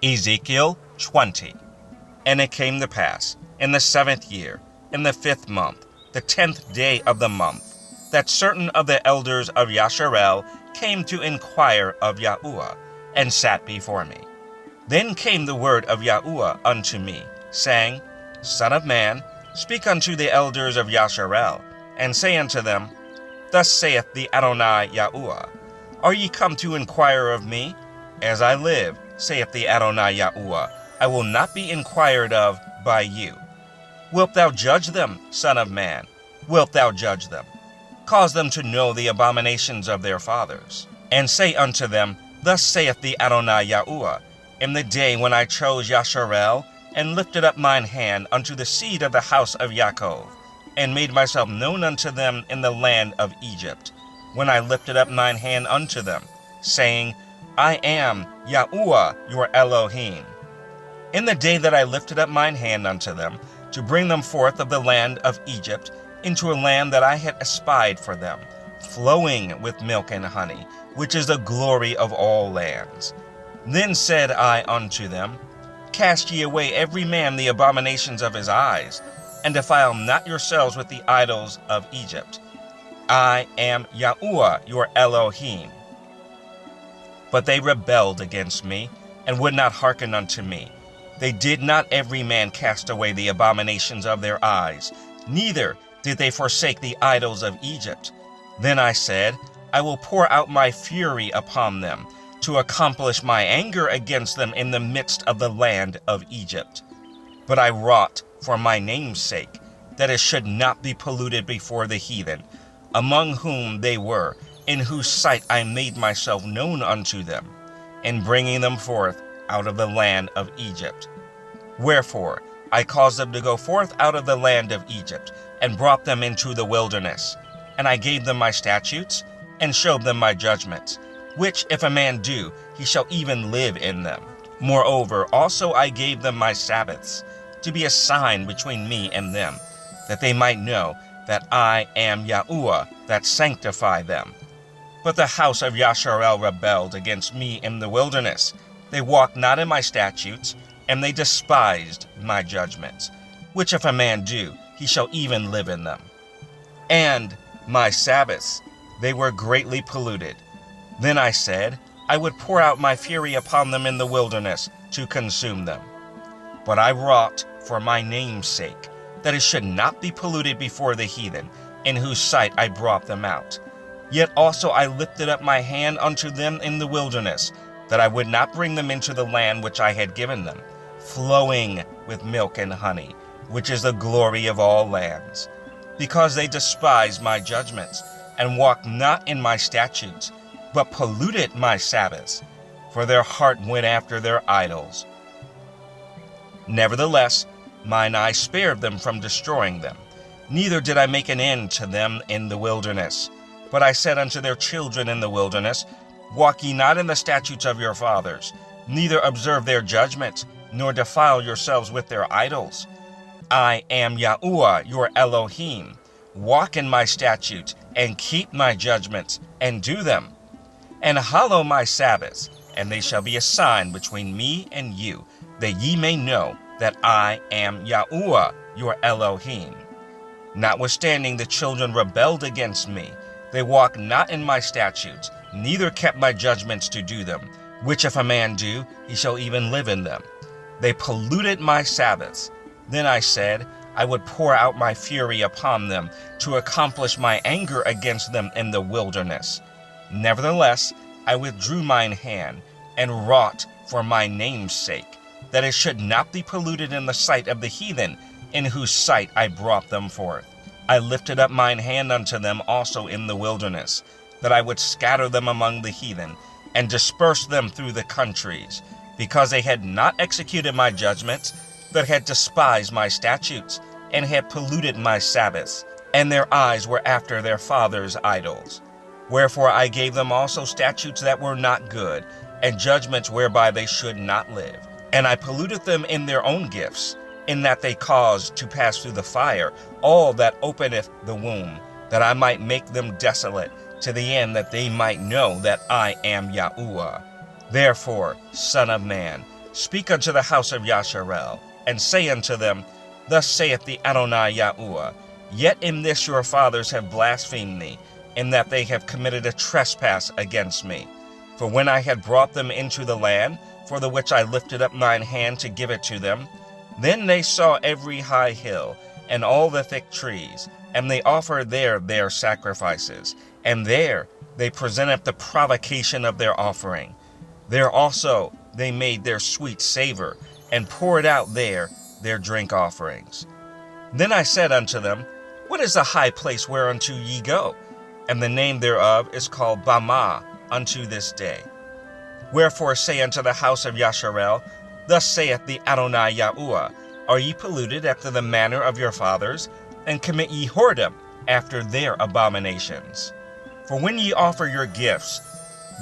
Ezekiel 20. And it came to pass, in the 7th year, in the 5th month, the 10th day of the month, that certain of the elders of Yasharel came to inquire of Yahuwah, and sat before me. Then came the word of Yahuwah unto me, saying, Son of man, speak unto the elders of Yasharel, and say unto them, Thus saith the Adonai Yahuwah, Are ye come to inquire of me? As I live, saith the Adonai Yahuwah, I will not be inquired of by you. Wilt thou judge them, son of man? Wilt thou judge them? Cause them to know the abominations of their fathers. And say unto them, Thus saith the Adonai Yahuwah, In the day when I chose Yasharel, and lifted up mine hand unto the seed of the house of Yaakov, and made myself known unto them in the land of Egypt, when I lifted up mine hand unto them, saying, I am Yahuwah your Elohim. In the day that I lifted up mine hand unto them, to bring them forth of the land of Egypt, into a land that I had espied for them, flowing with milk and honey, which is the glory of all lands. Then said I unto them, Cast ye away every man the abominations of his eyes, and defile not yourselves with the idols of Egypt. I am Yahuwah your Elohim. But they rebelled against me, and would not hearken unto me. They did not every man cast away the abominations of their eyes, neither did they forsake the idols of Egypt. Then I said, I will pour out my fury upon them, to accomplish my anger against them in the midst of the land of Egypt. But I wrought for my name's sake, that it should not be polluted before the heathen, among whom they were, in whose sight I made myself known unto them, in bringing them forth out of the land of Egypt. Wherefore I caused them to go forth out of the land of Egypt, and brought them into the wilderness. And I gave them my statutes, and showed them my judgments, which if a man do, he shall even live in them. Moreover, also I gave them my Sabbaths, to be a sign between me and them, that they might know that I am Yahuwah, that sanctify them. But the house of Yasharel rebelled against me in the wilderness. They walked not in my statutes, and they despised my judgments, which if a man do, he shall even live in them. And my Sabbaths, they were greatly polluted. Then I said, I would pour out my fury upon them in the wilderness to consume them. But I wrought for my name's sake, that it should not be polluted before the heathen, in whose sight I brought them out. Yet also I lifted up my hand unto them in the wilderness, that I would not bring them into the land which I had given them, flowing with milk and honey, which is the glory of all lands. Because they despised my judgments, and walked not in my statutes, but polluted my Sabbaths, for their heart went after their idols. Nevertheless, mine eye spared them from destroying them, neither did I make an end to them in the wilderness. But I said unto their children in the wilderness, Walk ye not in the statutes of your fathers, neither observe their judgments, nor defile yourselves with their idols. I am Yahuwah your Elohim. Walk in my statutes, and keep my judgments, and do them. And hallow my Sabbaths, and they shall be a sign between me and you, that ye may know that I am Yahuwah your Elohim. Notwithstanding the children rebelled against me, they walked not in my statutes, neither kept my judgments to do them, which if a man do, he shall even live in them. They polluted my Sabbaths. Then I said, I would pour out my fury upon them, to accomplish my anger against them in the wilderness. Nevertheless, I withdrew mine hand, and wrought for my name's sake, that it should not be polluted in the sight of the heathen, in whose sight I brought them forth. I lifted up mine hand unto them also in the wilderness, that I would scatter them among the heathen, and disperse them through the countries, because they had not executed my judgments, but had despised my statutes, and had polluted my Sabbaths, and their eyes were after their fathers' idols. Wherefore I gave them also statutes that were not good, and judgments whereby they should not live. And I polluted them in their own gifts, in that they caused to pass through the fire all that openeth the womb, that I might make them desolate, to the end that they might know that I am Yahuwah. Therefore, Son of man, Speak unto the house of Yasharel, and say unto them, Thus saith the Adonai Yahuwah, Yet in this your fathers have blasphemed me, in that they have committed a trespass against me. For when I had brought them into the land, for the which I lifted up mine hand to give it to them, then they saw every high hill, and all the thick trees, and they offered there their sacrifices, and there they presented the provocation of their offering. There also they made their sweet savor, and poured out there their drink offerings. Then I said unto them, What is the high place whereunto ye go? And the name thereof is called Bamah unto this day. Wherefore say unto the house of Yasharel, Thus saith the Adonai Yahuwah, Are ye polluted after the manner of your fathers, and commit ye whoredom after their abominations? For when ye offer your gifts,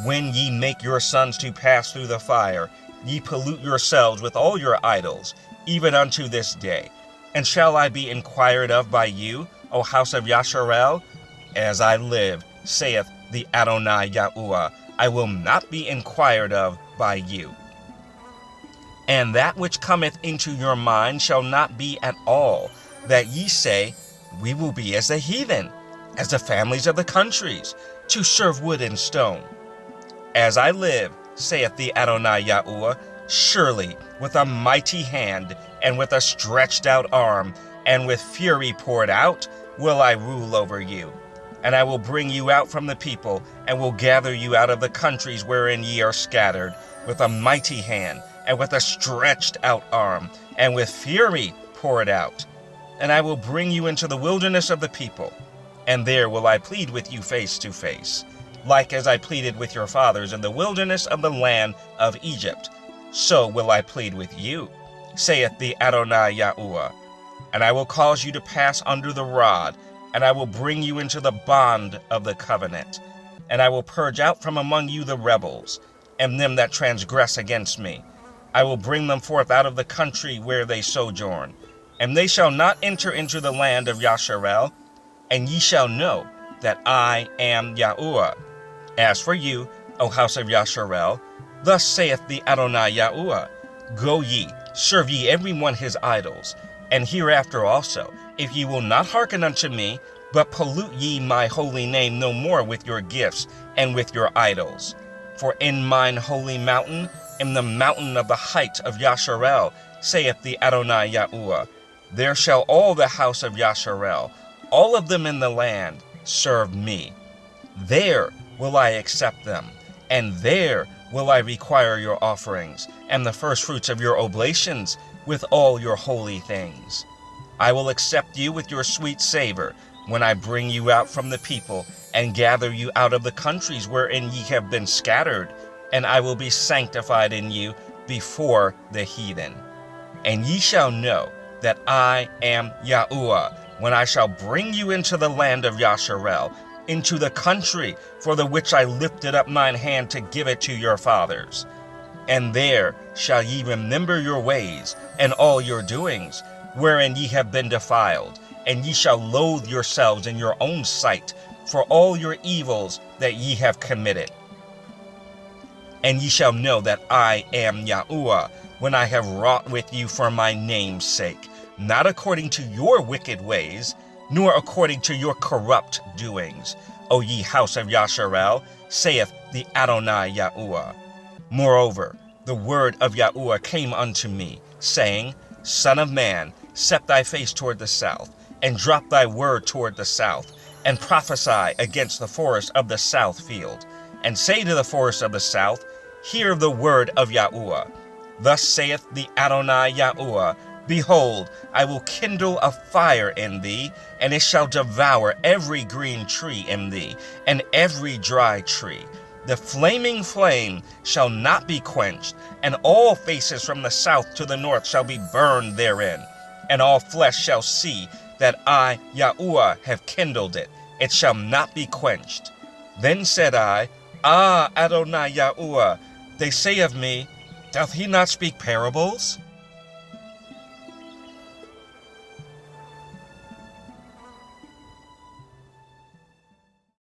when ye make your sons to pass through the fire, ye pollute yourselves with all your idols, even unto this day. And shall I be inquired of by you, O house of Yasharel? As I live, saith the Adonai Yahuwah, I will not be inquired of by you. And that which cometh into your mind shall not be at all, that ye say, We will be as the heathen, as the families of the countries, to serve wood and stone. As I live, saith the Adonai Yahuwah, surely with a mighty hand, and with a stretched out arm, and with fury poured out, will I rule over you. And I will bring you out from the people, and will gather you out of the countries wherein ye are scattered, with a mighty hand, and with a stretched out arm, and with fury poured out. And I will bring you into the wilderness of the people, and there will I plead with you face to face, like as I pleaded with your fathers in the wilderness of the land of Egypt. So will I plead with you, saith the Adonai Yahuwah. And I will cause you to pass under the rod, and I will bring you into the bond of the covenant. And I will purge out from among you the rebels, and them that transgress against me. I will bring them forth out of the country where they sojourn, and they shall not enter into the land of Yasharel, and ye shall know that I am Yahuwah. As for you, O house of Yasharel, thus saith the Adonai Yahuwah, Go ye, serve ye every one his idols, and hereafter also, if ye will not hearken unto me, but pollute ye my holy name no more with your gifts and with your idols. For in mine holy mountain, in the mountain of the height of Yasharel, saith the Adonai Yahuwah, there shall all the house of Yasharel, all of them in the land, serve me. There will I accept them, and there will I require your offerings, and the firstfruits of your oblations, with all your holy things. I will accept you with your sweet savor, when I bring you out from the people, and gather you out of the countries wherein ye have been scattered, and I will be sanctified in you before the heathen. And ye shall know that I am Yahuwah, when I shall bring you into the land of Yasharel, into the country for the which I lifted up mine hand to give it to your fathers. And there shall ye remember your ways, and all your doings, wherein ye have been defiled, and ye shall loathe yourselves in your own sight, for all your evils that ye have committed. And ye shall know that I am Yahuwah, when I have wrought with you for my name's sake, not according to your wicked ways, nor according to your corrupt doings, O ye house of Yasharel, saith the Adonai Yahuwah. Moreover, the word of Yahuwah came unto me, saying, Son of man, set thy face toward the south, and drop thy word toward the south, and prophesy against the forest of the south field, and say to the forest of the south, Hear the word of Yahuwah. Thus saith the Adonai Yahuwah, Behold, I will kindle a fire in thee, and it shall devour every green tree in thee, and every dry tree. The flaming flame shall not be quenched, and all faces from the south to the north shall be burned therein. And all flesh shall see that I, Yahuwah, have kindled it. It shall not be quenched. Then said I, Ah, Adonai Yahuwah, they say of me, Doth he not speak parables?